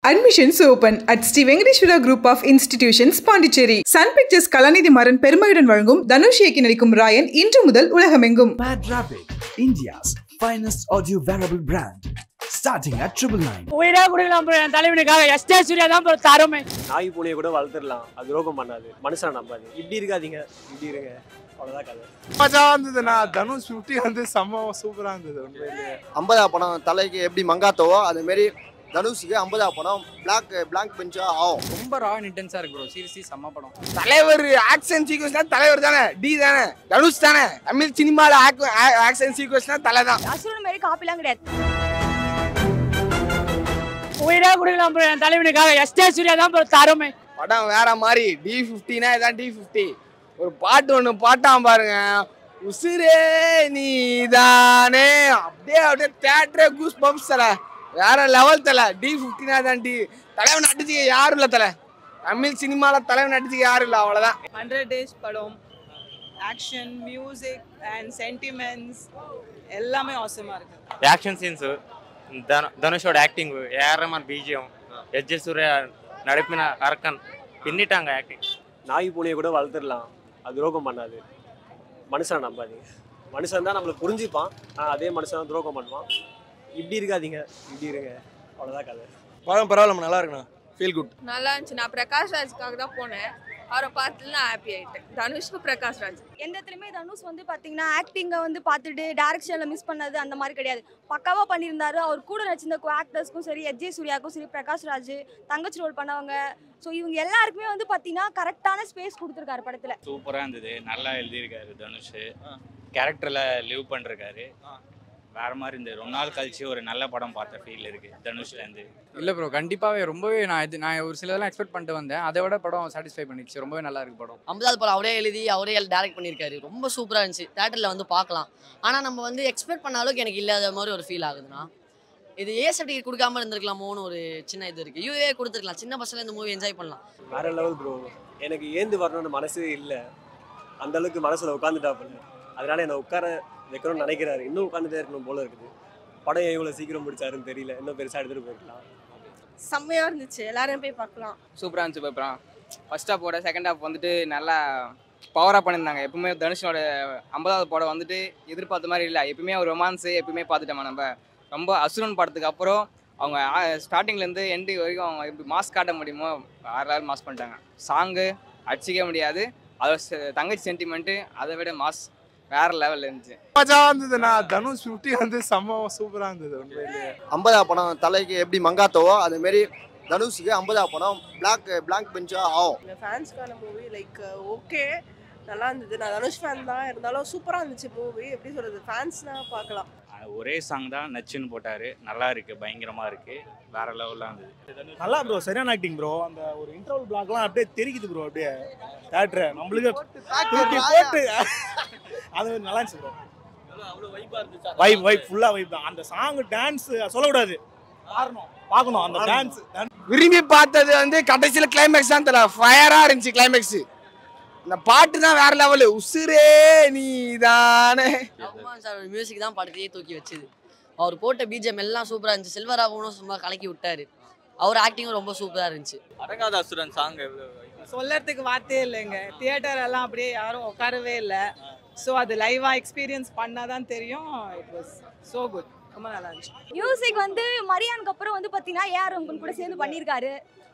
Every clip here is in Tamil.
Admissions open at Sri Venkateshwara Group of Institutions, Pondicherry. Sun Pictures Kalanidhi Maran பெருமையுடன் வழங்கும் தனுஷ் இயக்கி நடிக்கும் ராயன் இன்று முதல் உலகமெங்கும். Mad Rapid, India's finest audio wearable brand, starting at 999. உயிரே குடிக்கலாம் ப்ரோ, என் தலைவனுக்காக எஸ்டே சூர்யா தான் ப்ரோ தரமே. நாய் பூனையை கூட வளர்த்துடலாம், அது ரோகம் பண்ணாது, மனுஷனை நம்பாது. இப்படி இருக்காதீங்க, இப்படி இருங்க, அவ்வளோதான் கதை. மஜா இருந்ததுண்ணா. தனுஷ் 50 வந்து செம்ம சூப்பராக இருந்தது. உண்மையிலேயே 50 படம் தலைக்கு எப்படி மங்காத்தவோ அதேமாரி தனுஷுக்கு 50 படம் பிளாங்க் பெஞ்சா ஆகும். ரொம்ப ரா இன்டென்ஸா இருக்கு ப்ரோ. சீரியஸ்லி செம்ம படம். தலைவர் ஆக்ஷன் சீக்வன்ஸ்னா தலைவர் தானே, டி தானே, தனுஷ் தானே. தமிழ் சினிமால ஆக்ஷன் சீக்வன்ஸ்னா தலை தான். அசுரன் மாதிரி காப்பிலாம் கிடையாது. உயிரே குடிக்கலாம் ப்ரோ, என் தலைவனுக்காக எஸ்டே சூர்யா தான் ப்ரோ தரமே. படம் வேற மாதிரி. D50னா இதான் D50. ஒரு பாட்டு ஒன்று பாட்டான் பாருங்க, உசிரே நீதானே. அப்படியே தேட்டரே கூஸ் பம்ப்ஸ் தலை, வேற லெவல் தலை. D50னா தான் தலைவன் அடிச்சுக்க யாரும் இல்லை தலை. தமிழ் சினிமால தலைவன் அடிச்சுக்க யாரும் இல்லை, அவ்வளோதான். 100 days படம், ஆக்ஷன், மியூசிக் அண்ட் சென்டிமெண்ட்ஸ் எல்லாமே ஆசமாக இருக்கு. ஆக்ஷன் சீன்ஸ், தனுஷோட acting, ARMR BGM, SJ Surya நடிப்பின அரக்கன் பின்னிட்டாங்க ஆக்டிங். நாய் பூனையை கூட வளர்த்துடலாம், அது ரோகம் பண்ணாது, மனுஷனை நம்பாதீங்க. மனுஷன் தான் நம்மளை புரிஞ்சுப்பான், ஆனால் அதே மனுஷன் தான் துரோகம் பண்ணுவான். இப்படி இருக்காதீங்க, இப்படி இருங்க, அவ்வளோதான் கதை. படம் பரவாயில்ல, நல்லா இருக்குண்ணா. Feel good. நல்லா இருந்துச்சு. நான் பிரகாஷ் ராஜுக்காக தான் போனேன். அவரை பார்த்து நான் ஹாப்பி ஆகிட்டேன். தனுஷ்க்கு பிரகாஷ் ராஜ் எந்த இடத்துலையுமே தனுஷ் வந்து பார்த்தீங்கன்னா ஆக்டிங்கை வந்து பார்த்துட்டு டேரக்ஷனில் மிஸ் பண்ணது அந்த மாதிரி கிடையாது. பக்காவாக பண்ணியிருந்தாரு. அவர் கூட நடிச்சிருந்த ஆக்டர்ஸ்க்கும் சரி, எஸ்ஜே சூர்யாவுக்கும் சரி, பிரகாஷ் ராஜ் தங்கச்சி ரோல் பண்ணவங்க, ஸோ இவங்க எல்லாருக்குமே வந்து பார்த்தீங்கன்னா கரெக்டான ஸ்பேஸ் கொடுத்துருக்காரு படத்தில். சூப்பராக இருந்தது, நல்லா எழுதியிருக்காரு தனுஷ். கேரக்டரில் லிவ் பண்ணிருக்காரு, வேற மாதிரி இருந்தது. ரொம்ப நாள் கழிச்சு ஒரு நல்ல படம் பார்த்த ஃபீல் இருக்கு தனுஷ்லேருந்து. இல்லை ப்ரோ, கண்டிப்பாகவே ரொம்பவே நான் ஒரு சிலதெல்லாம் எக்ஸ்பெக்ட் பண்ணிட்டு வந்தேன். அதை விட படம் சாட்டிஸ்ஃபை பண்ணிடுச்சு. ரொம்பவே நல்லா இருக்கு படம். 50வது படம் அவரே எழுதி அவரே டைரக்ட் பண்ணியிருக்காரு. ரொம்ப சூப்பராக இருந்துச்சு. தேட்டரில் வந்து பார்க்கலாம். ஆனால் நம்ம வந்து எக்ஸ்பெக்ட் பண்ண அளவுக்கு எனக்கு இல்லாத மாதிரி ஒரு ஃபீல் ஆகுதுன்னா, இது ஏ சர்டிஃபிகேட் கொடுக்காம இருந்திருக்கலாமோன்னு ஒரு சின்ன இது இருக்குது. யூஏ கொடுத்துருக்கலாம், சின்ன பசங்க இந்த மூவி என்ஜாய் பண்ணலாம். வேற லெவல் ப்ரோ. எனக்கு ஏந்து வரணும்னு மனசே இல்லை, அந்த அளவுக்கு மனசில் உட்காந்துட்டா பண்ணு. அதனால என்னை உட்கார வைக்கணும்னு நினைக்கிறாரு. இன்னும் உட்காந்துட்டே இருக்கணும் போல இருக்குது. படம் இவ்வளோ சீக்கிரம் முடிச்சாருன்னு தெரியல, இன்னும் பெருசாக எடுத்துகிட்டு போயிருக்கலாம். செம்மையாக இருந்துச்சு, எல்லாரும் போய் பார்க்கலாம். சூப்பராக இருந்துச்சு. அப்புறம் ஃபர்ஸ்ட் ஹாஃபோட செகண்ட் ஹாஃப் வந்துட்டு நல்லா பவராக பண்ணியிருந்தாங்க. எப்பவுமே தனுஷனோட 50வது படம் வந்துட்டு எதிர்பார்த்த மாதிரி இல்லை. எப்பவுமே ஒரு ரொமான்ஸு எப்பவுமே பார்த்துட்டோமா நம்ம. ரொம்ப அசுரன் படத்துக்கு அப்புறம் அவங்க ஸ்டார்டிங்லேருந்து எண்டு வரைக்கும் அவங்க எப்படி மாஸ் காட்ட முடியுமோ வேறு மாஸ் பண்ணிட்டாங்க. சாங்கு அடிச்சிக்க முடியாது, அதோட தங்கச்சி சென்டிமெண்ட்டு அதை விட மாஸ் வேற லெவலில் இருந்துச்சு. மஜா இருந்ததுண்ணா. தனுஷ் 50 வந்து செம்ம சூப்பராக இருந்தது. உண்மையிலேயே 50 படம் தலைக்கு எப்படி மங்காத்தவோ அதேமாரி தனுஷுக்கு 50 படம் பிளாங்க் பெஞ்சா ஆகும். இந்த ஃபேன்ஸ்க்கான மூவி லைக் ஓகே, நல்லா இருந்தது. நான் தனுஷ் ஃபேன் தான், இருந்தாலும் சூப்பராக இருந்துச்சு மூவி. எப்படி சொல்கிறது, ஃபேன்ஸ்னால் பார்க்கலாம். ஒரே சாங் தான் நச்சுன்னு போட்டாரு, நல்லா இருக்கு, பயங்கரமா இருக்கு, வேற லெவலாக இருந்தது. நல்லா ப்ரோ, சரியான ஆக்டிங் ப்ரோ. அந்த ஒரு இன்டர்வல் பிளாக்லாம் அப்படியே தெரிக்குது ப்ரோ. அப்படியே தேட்டரை நம்மளுக்கு போட்டு அது நல்லா இருந்துச்சு ப்ரோ. வைப் ஃபுல்லாக வைப் தான். அந்த சாங் டான்ஸ் சொல்லக்கூடாது, பார்க்கணும் அந்த டான்ஸ். விரும்பி பார்த்தது வந்து கடைசியில் கிளைமேக்ஸ் தான் தெரியல, ஃபயராக இருந்துச்சு கிளைமேக்ஸ். இந்த பாட்டு தான் வேற லெவலு, உசுரே நீதானே. மியூசிக் தான் படத்தையே தூக்கி வச்சுது. அவர் போட்ட பிஜிஎம் எல்லாம் சூப்பராக இருந்துச்சு. செல்வராகவும் சும்மா கலக்கி விட்டாரு. அவர் ஆக்டிங்கும் ரொம்ப சூப்பராக இருந்துச்சு. அடங்காத அசுரன் சாங் சொல்லறதுக்கு வார்த்தையே இல்லைங்க. தியேட்டர் எல்லாம் அப்படியே யாரும் உட்காரவே இல்லை. ஸோ அது லைவாக எக்ஸ்பீரியன்ஸ் பண்ணால் தான் தெரியும். இட் வாஸ் ஸோ குட், ரொம்ப நல்லா இருந்துச்சு. மியூசிக் வந்து மரியானுக்கு அப்புறம் வந்து பார்த்தீங்கன்னா ஏஆர் ரஹ்மான் கூட சேர்ந்து பண்ணியிருக்காரு.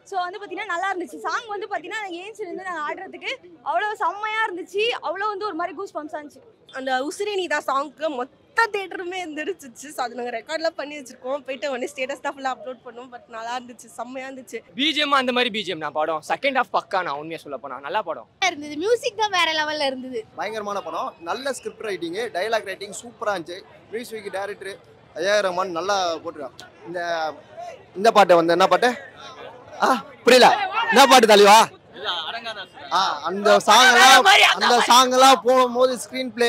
ஸோ வந்து பார்த்தீங்கன்னா நல்லா இருந்துச்சு. சாங் வந்து பார்த்தீங்கன்னா ஏஞ்சி நின்று நாங்கள் ஆடுறதுக்கு அவ்வளோ செம்மையாக இருந்துச்சு. அவ்வளோ வந்து ஒரு மாதிரி கூஸ் பம்ப்ஸாக இருந்துச்சு. அந்த உசிரே நீதா சாங்க்கு மொத்த தேட்டருமே எந்திரிச்சிச்சு. ஸோ அது நாங்கள் ரெக்கார்ட்லாம் பண்ணி வச்சிருக்கோம். போயிட்டு உடனே ஸ்டேட்டஸ் தான் ஃபுல்லாக அப்லோட் பண்ணுவோம். பட் நல்லா இருந்துச்சு, செம்மையாக இருந்துச்சு. பிஜிஎம் அந்த மாதிரி பிஜிஎம் நான் படம் செகண்ட் ஹாஃப் பக்கா, நான் உண்மையாக சொல்ல போனா நல்லா படம் இருந்தது. மியூசிக் தான் வேற லெவலில் இருந்தது. பயங்கரமான படம். நல்ல ஸ்கிரிப்ட் ரைட்டிங்கு, டைலாக் ரைட்டிங் சூப்பராக இருந்துச்சு. மியூசிக் டைரக்டர் ஏஆர் ரஹ்மான் நல்லா போட்டுருக்கான். இந்த பாட்டு வந்து என்ன பாட்டு புரியல, என்ன பாட்டு தலைவா? அந்த சாங்கெல்லாம் போகும்போது ஸ்க்ரீன் பிளே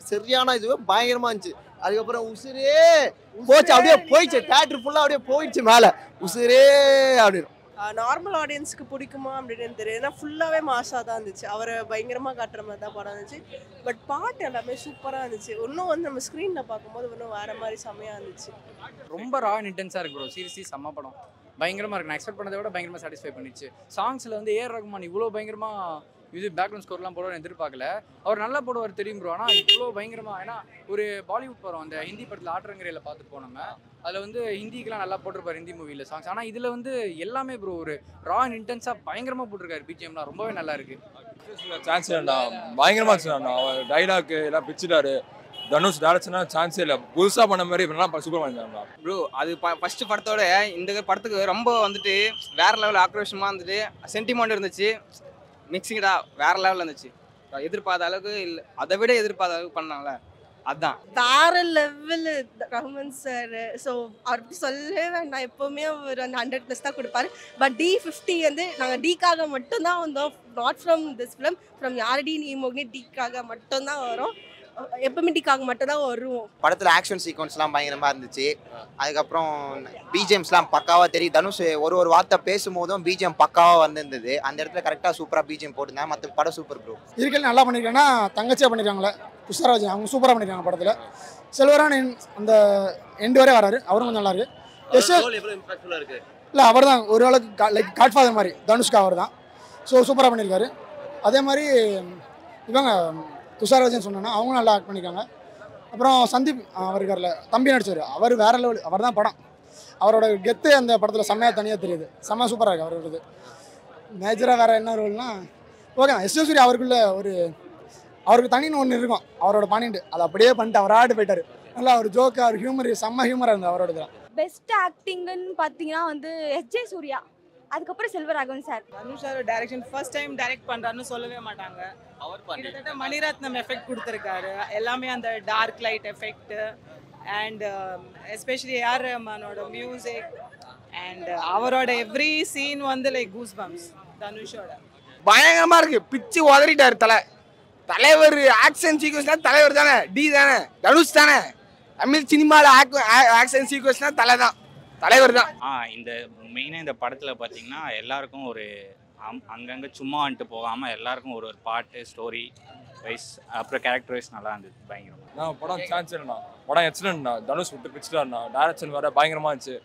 சரியான இது பயங்கரமா இருந்துச்சு. அதுக்கப்புறம் உசுரே போச்சு, அப்படியே போயிடுச்சு. தேட்டர் ஃபுல்லா அப்படியே போயிடுச்சு மேல, உசுரே அப்படின்னு. நார்மல் ஆடியன்ஸ்க்கு பிடிக்குமா அப்படின்னு தெரியும். ஏன்னா ஃபுல்லாகவே மாசாக தான் இருந்துச்சு. அவரை பயங்கரமாக காட்டுற மாதிரி தான் படம் இருந்துச்சு. பட் பாட்டு எல்லாமே சூப்பராக இருந்துச்சு. இன்னும் வந்து நம்ம ஸ்க்ரீனில் பார்க்கும்போது இன்னும் வேறு மாதிரி செம்மையாக இருந்துச்சு. ரொம்ப ரா இன்டென்ஸாக இருக்கு ப்ரோ. சீரியஸ்லி செம்ம படம். பயங்கரமாக இருக்குது. நான் எக்ஸ்பெக்ட் பண்ணதை விட பயங்கரமாக சாட்டிஸ்ஃபை பண்ணிச்சு. சாங்ஸில் வந்து ஏஆர் ரகுமான் இவ்வளோ பயங்கரமாக இது பேக்ரவுண்ட் ஸ்கோர்லாம் போடுவார் எதிர்பார்க்கல. அவர் நல்லா போடுவார் தெரியும் ப்ரோ. ஆனால் இவ்வளோ பயங்கரமாக, ஏன்னா ஒரு பாலிவுட் படம் அந்த ஹிந்தி படத்தில் ஆற்றங்கரையில் பார்த்துட்டு போனோம். அதில் வந்து ஹிந்திக்கெலாம் நல்லா போட்டிருப்பார் ஹிந்தி மூவியில் சாங்ஸ். ஆனால் இதில் வந்து எல்லாமே ப்ரோ ஒரு ரா அண்ட் இன்டென்ஸாக பயங்கரமாக போட்டிருக்காரு. பிஜிஎம்லாம் ரொம்பவே நல்லா இருக்குது. சான்ஸ் இல்லைண்ணா, பயங்கரமாக இருந்துச்சுண்ணா. அவர் டைலாக்கு எல்லாம் பிச்சுட்டாரு. தனுஷ் டேரக்ஷனா சான்ஸே இல்லை. புதுசாக பண்ண மாதிரி இப்படிலாம் சூப்பர் பண்ணிருந்தாங்க ப்ரோ. அது ஃபர்ஸ்ட் படத்தோட இந்த படத்துக்கு ரொம்ப வந்துட்டு வேற லெவல் ஆக்ரோஷமாக வந்துட்டு சென்டிமெண்ட் இருந்துச்சு. மிக்சிங்கடா வேற லெவலில் இருந்துச்சு. எதிர்பார்த்த அளவுக்கு இல்லை, அதை விட எதிர்பார்த்த அளவுக்கு பண்ணாங்களே, அதுதான் வேற லெவல் ரஹ்மான் சார். ஸோ அவர் சொல்லவே வேண்டாம், எப்போவுமே அவர் அந்த 100+ தான் கொடுப்பாரு. பட் D50 வந்து நாங்கள் டிக்காக மட்டும்தான் வந்தோம். Not from this film, from யாரடி நீ மோகினி டிக்காக மட்டும்தான் வரும். எப்பவுமே டிக்காக மட்டும் தான் வருவோம். படத்தில் ஆக்ஷன் சீக்வன்ஸ்லாம் பயங்கரமாக இருந்துச்சு. அதுக்கப்புறம் பிஜிஎம்ஸ்லாம் பக்காவாக தெரியும். தனுஷ் ஒரு வார்த்தை பேசும்போதும் பிஜிஎம் பக்காவாக வந்திருந்தது. அந்த இடத்துல கரெக்டாக சூப்பராக பிஜிஎம் போட்டுருந்தேன். மற்ற படம் சூப்பர் ப்ரோ. இருக்கல நல்லா பண்ணியிருக்கேன்னா தங்கச்சியாக பண்ணியிருக்காங்களே புஷ்பராஜ், அவங்க சூப்பராக பண்ணியிருக்காங்க படத்தில். செல்வரான அந்த எண்டு வரை வராரு, அவரும் கொஞ்சம் நல்லா இருக்கு. இல்லை அவர் தான் ஓரளவுக்கு லைக் காட்ஃபாதர் மாதிரி தனுஷ்கா அவர் தான். ஸோ சூப்பராக பண்ணியிருக்காரு. அதே மாதிரி இவங்க துஷாராஜன் சொன்னோன்னா அவங்களும் நல்லா ஆக்ட் பண்ணியிருக்காங்க. அப்புறம் சந்தீப் அவர் இருக்கார்ல, தம்பி நடிச்சார், அவர் வேற லெவல். அவர் தான் படம். அவரோட கெத்து அந்த படத்தில் செம்மையாக தனியாக தெரியுது. செம்ம சூப்பராக இருக்குது அவரோடது. மேஜராக வேறு என்ன ரோல்னா ஓகே தான். எஸ்எஸ்வரி அவருக்கு தனின்னு ஒன்று இருக்கும், அவரோட பண்ணிட்டு அதை அப்படியே பண்ணிட்டு அவர் ஆடு போயிட்டார். நல்லா ஒரு ஜோக்கு, அவர் ஹியூமர், செம்ம ஹியூமராக இருந்தது அவரோட. பெஸ்ட் ஆக்டிங்னு பார்த்தீங்கன்னா வந்து எஸ்ஜே சூர்யா, அதுக்கப்புறம் Selvaraghavan sir. Dhanush sir direction first time direct பண்ணுறாருன்னு சொல்லவே மாட்டாங்க. கிட்டத்தட்ட மணிரத்னம் எஃபெக்ட் கொடுத்துருக்காரு. எல்லாமே அந்த dark light effect and especially AR ரஹ்மானோட மியூசிக் அண்ட் அவரோட எவ்ரி சீன் வந்து லைக் கூஸ் பம்ப்ஸ். தனுஷோட பயங்கரமாக இருக்குது. பிச்சு உதறிட்டார் தலைவர். ஆக்ஷன் சீக்வன்ஸ்லாம் தலைவர் தானே, டி தானே, தனுஷ் தானே. தமிழ் சினிமாவில் ஆக்ஷன் சீக்வன்ஸ்லாம் தலைவர் தான். இந்த மெயினாக இந்த படத்தில் பார்த்தீங்கன்னா எல்லாருக்கும் ஒரு அங்கங்கே சும்மா வந்துட்டு போகாமல் எல்லாருக்கும் ஒரு பாட்டு ஸ்டோரி வைஸ் அப்புறம் கேரக்டர் வைஸ் நல்லா இருந்தது. பயங்கரமாக படம் சான்ஸ் இல்லைண்ணா. படம் எக்ஸலண்ட்ண்ணா. தனுஷ் விட்டு பிடிச்சிட்டாருண்ணா. டேரக்ஷன் வேறு பயங்கரமாக இருந்துச்சு.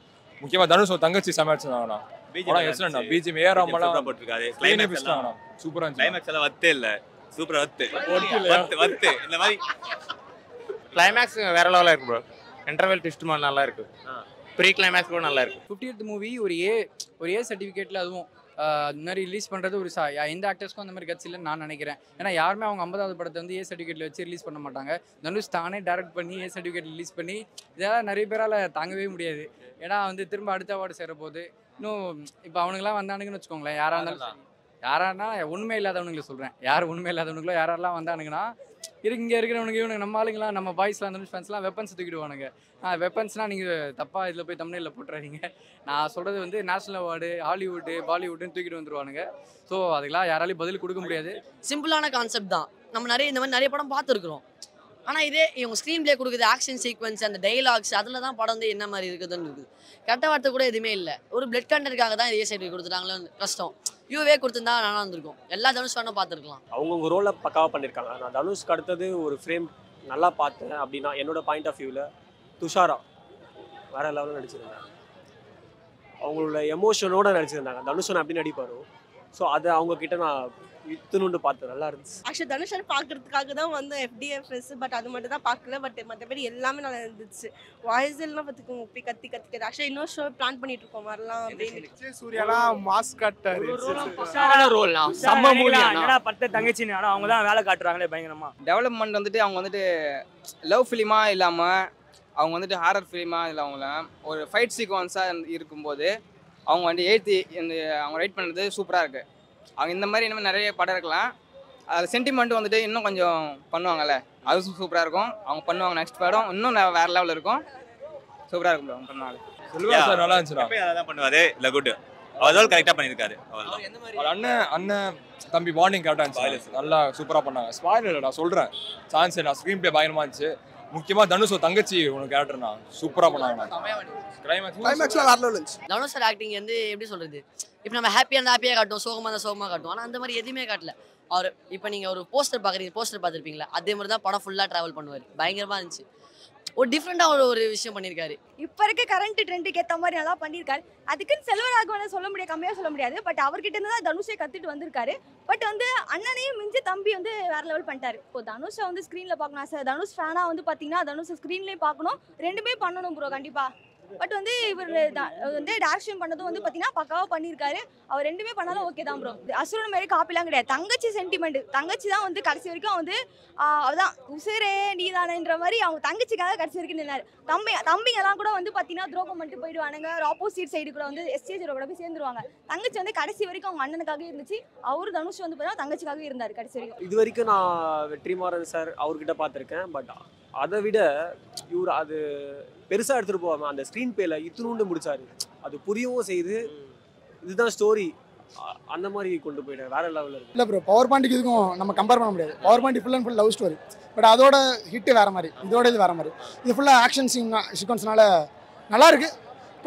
முக்கியமாக தனுஷ் ஒரு தங்கச்சி சமைச்சுனாங்கண்ணா. படம் எக்ஸலண்ட்ண்ணா. பிஜிஎம் ஏறாமலாம் போட்டிருக்காரு. சூப்பராக இருந்துச்சு. கிளைமேக்ஸ் எல்லாம் வத்தே இல்லை, சூப்பராக வத்து இந்த மாதிரி கிளைமேக்ஸ் வேற லெவலாக இருக்கு ப்ரோ. இன்டர்வல் ட்விஸ்ட் மாதிரி நல்லா இருக்கு. ப்ரீ கிளைமேக்ஸ் கூட நல்லா இருக்கு. 50th மூவி ஒரு ஏ சர்டிஃபிகேட்டில் அதுவும் இந்த மாதிரி ரிலீஸ் பண்ணுறது ஒரு எந்த ஆக்டர்ஸ்க்கும் அந்த மாதிரி கட்சி இல்லைன்னு நான் நினைக்கிறேன். ஏன்னா யாருமே அவங்க 50வது படத்தை வந்து ஏ சர்டிஃபிகேட்டில் வச்சு ரிலீஸ் பண்ண மாட்டாங்க. தனுஷ் தானே டேரக்ட் பண்ணி ஏ சர்டிஃபிகேட் ரிலீஸ் பண்ணி இதெல்லாம் நிறைய பேரால் தாங்கவே முடியாது. ஏன்னா வந்து திரும்ப அடுத்த அவார்டு சேர போது இன்னும் இப்போ அவனுங்களாம் வந்தானுங்கன்னு வச்சுக்கோங்களேன். யாராக இருந்தாலும் யாரானா உண்மை இல்லாதவனுங்களை சொல்கிறேன். யார் உண்மை இல்லாதவனுங்களோ யாரெல்லாம் வந்தானுங்கன்னா இங்கே இருக்கிறவனுங்க இவனுக்கு நம்ம ஆளுங்களாம் நம்ம பாய்ஸ்லாம் தனுஷ் ஃபேன்ஸ்லாம் வெப்பன்ஸ் தூக்கிடுவானுங்க. வெப்பன்ஸ்னால் நீங்கள் தப்பாக இதில் போய் தமிழில் போட்டுறாதீங்க. நான் சொல்கிறது வந்து நேஷனல் அவார்டு, ஹாலிவுட்டு, பாலிவுட்டுன்னு தூக்கிட்டு வந்துருவானுங்க. ஸோ அதுக்கெல்லாம் யாராலையும் பதில் கொடுக்க முடியாது. சிம்பிளான கான்செப்ட் தான். நம்ம இந்த மாதிரி நிறைய படம் பார்த்துருக்குறோம். ஆனால் இதே இவங்க ஸ்க்ரீன் பிளே கொடுக்குது, ஆக்ஷன் சீக்வன்ஸ், அந்த டைலாக்ஸ், அதில் தான் படம் வந்து என்ன மாதிரி இருக்குதுன்னு இருக்குது. கெட்ட வார்த்தை கூட எதுவுமே இல்லை. ஒரு பிளட் கண்டென்ட்காக தான் இதே சைடு கொடுத்துட்டாங்களோன்னு கஷ்டம். யூவே கொடுத்துருந்தா நல்லா இருந்திருக்கும். எல்லா தனுஷ் ஃபேனும் பார்த்துருக்கலாம். அவங்கவுங்க ரோலை பக்காவாக பண்ணியிருக்காங்க. நான் தனுஷ்க்கு அடுத்தது ஒரு ஃப்ரேம் நல்லா பார்த்தேன் அப்படின்னா என்னோட பாயிண்ட் ஆஃப் வியூவில் துஷாரா வேற லெவலில் நடிச்சிருந்தாங்க. அவங்களோட எமோஷனோட நடிச்சிருந்தாங்க. தனுஷன் அப்படி நடிப்பாரோ, ஸோ அதை அவங்கக்கிட்ட நான் இத்துணுண்டு பார்த்தேன். நல்லா இருந்துச்சு. ஆக்சுவலி தனுஷன் பார்க்கறதுக்காக தான் வந்து FDFS, பட் அது மட்டும் தான் பார்க்கல. பட் மற்றபடி எல்லாமே நல்லா இருந்துச்சு. வாய்ஸ் எல்லாம் பார்த்துக்கோங்க, போய் கத்திக்கிறது. ஆக்சுவலி இன்னொரு ஷோ பிளான் பண்ணிட்டு இருக்கோம் வரலாம் அப்படின்னு. சூர்யாலாம் மாஸ் காட்டாரு. தங்கச்சின்னு ஆனால் அவங்க தான் வேலை காட்டுறாங்களே பயங்கரமா. டெவலப்மெண்ட் வந்துட்டு அவங்க வந்துட்டு லவ் ஃபிலிமாக இல்லாமல் அவங்க வந்துட்டு ஹாரர் ஃபிலிமாக இல்லை, அவங்கள ஒரு ஃபைட் சீக்வன்ஸாக இருக்கும்போது அவங்க வந்து அவங்க ரைட் பண்ணுறது சூப்பராக இருக்குது. அவங்க இந்த மாதிரி இன்னும் நிறைய படம் இருக்கலாம். அது சென்டிமெண்ட் வந்துட்டு இன்னும் கொஞ்சம் பண்ணுவாங்கல்ல, அது சூப்பராக இருக்கும். அவங்க பண்ணுவாங்க. நெக்ஸ்ட் படம் இன்னும் வேறு லெவலில் இருக்கும். சூப்பராக இருக்கும். அவங்க பண்ணுவாங்க. நல்லா இருந்துச்சுண்ணா. அதான் பண்ணுவாரு. இல்லை குட் அவரால் கரெக்டாக பண்ணியிருக்காரு. அண்ணன் தம்பி பாண்டிங் கரெக்டாக இருந்துச்சு. நல்லா சூப்பராக பண்ணாங்க. ஸ்பாயில் இல்லை நான் சொல்கிறேன். சான்ஸ் இல்லை. ஸ்க்ரீன் பிளே பயங்கரமாக இருந்துச்சு. முக்கியமாக தனுஷ் தங்கச்சி உனக்கு கேரக்டர்னா சூப்பராக பண்ணாங்க. தனுஷ் சார் ஆக்டிங் வந்து எப்படி சொல்கிறது, இப்போ நம்ம ஹாப்பியாக இருந்தால் ஹாப்பியாக காட்டும், சோகமாக இருந்தால் சோகமாக காட்டும். ஆனால் அந்த மாதிரி எதுவுமே காட்டல. அவர் இப்போ நீங்கள் ஒரு போஸ்டர் பார்க்குறீங்க, போஸ்டர் பார்த்துருப்பீங்களா, அதே மாதிரி தான் படம் ஃபுல்லாக ட்ராவல் பண்ணுவார். பயங்கரமாக இருந்துச்சு. ஒரு டிஃப்ரெண்டாக ஒரு விஷயம் பண்ணியிருக்காரு. இப்போ இருக்க கரண்ட் ட்ரெண்டுக்கு ஏற்ற மாதிரி நல்லா பண்ணியிருக்காரு. அதுக்குன்னு செல்வராகவனை சொல்ல முடியாது, கம்மியாக சொல்ல முடியாது. பட் அவர்கிட்ட இருந்து தான் தனுஷை கற்றுட்டு வந்திருக்காரு. பட் வந்து அண்ணனையும் மிஞ்சி தம்பி வந்து வேற லெவல் பண்ணிட்டாரு. இப்போ தனுஷை வந்து ஸ்க்ரீனில் பார்க்கணும் சார். தனுஷ் ஃபேனாக வந்து பார்த்தீங்கன்னா தனுஷை ஸ்க்ரீன்லேயும் பார்க்கணும், ரெண்டுமே பண்ணணும் ப்ரோ கண்டிப்பாக. பட் வந்து இவர் வந்து டேரக்ஷன் பண்ணதும் வந்து பார்த்தீங்கன்னா பக்காவாக பண்ணியிருக்காரு. அவர் ரெண்டுமே பண்ணாலும் ஓகே தான் ப்ரோ. அசுரன் மாதிரி காப்பிலாம் கிடையாது. தங்கச்சி சென்டிமெண்ட், தங்கச்சி தான் வந்து கடைசி வரைக்கும் வந்து அதான் உசிரே நீ தானேன்ற மாதிரி அவங்க தங்கச்சிக்காக கடைசி வரைக்கும் நின்னாரு. தம்பிங்கெல்லாம் கூட வந்து பார்த்தீங்கன்னா துரோகம் பண்ணிட்டு போயிடுவானுங்க. ஆப்போசிட் சைடு கூட வந்து எஸ்டேஜோட கூட போய் சேர்ந்துருவாங்க. தங்கச்சி வந்து கடைசி வரைக்கும் அவங்க அண்ணனுக்காக இருந்துச்சு. அவரு தனுஷ் வந்து பார்த்தீங்கன்னா தங்கச்சிக்காக இருந்தார் கடைசி வரைக்கும். இது வரைக்கும் நான் வெற்றிமாறன் சார் அவர்கிட்ட பார்த்துருக்கேன். பட் அதை விட இவர் அது பெருசாக எடுத்துகிட்டு போகாமல் அந்த ஸ்க்ரீன் பேல இத்தினூண்டு முடிச்சாரு. அது புரியவும் செய்து இதுதான் ஸ்டோரி அந்த மாதிரி கொண்டு போயிட்டேன். வேற லெவலில் இருக்கு. இல்லை ப்ரோ, பவர் பாண்டிக்கு இதுக்கும் நம்ம கம்பேர் பண்ண முடியாது. Power Pandi full and full love story. But அதோட ஹிட்டு வேறு மாதிரி, இதோட இது வேறு மாதிரி. இது ஃபுல்லாக ஆக்ஷன் சீக்வன்ஸ்னால நல்லா இருக்கு.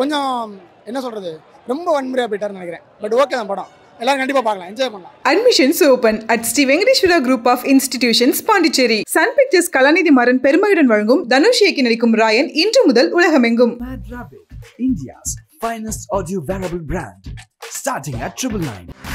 கொஞ்சம் என்ன சொல்கிறது, ரொம்ப வன்முறையாக போயிட்டாருன்னு நினைக்கிறேன். பட் ஓகே தான் படம், எல்லாரும் கண்டிப்பா பார்க்கலாம், என்ஜாய் பண்ணலாம். Admissions open at Sri Venkateshwara Group of Institutions, Pondicherry. Sun Pictures கலாநிதி மாறன் பெருமையுடன் வழங்கும் தனுஷ் இயக்கி நடிக்கும் ராயன் இன்று முதல் உலகமெங்கும். Mad Rabbit, India's finest audio wearable brand, starting at 999.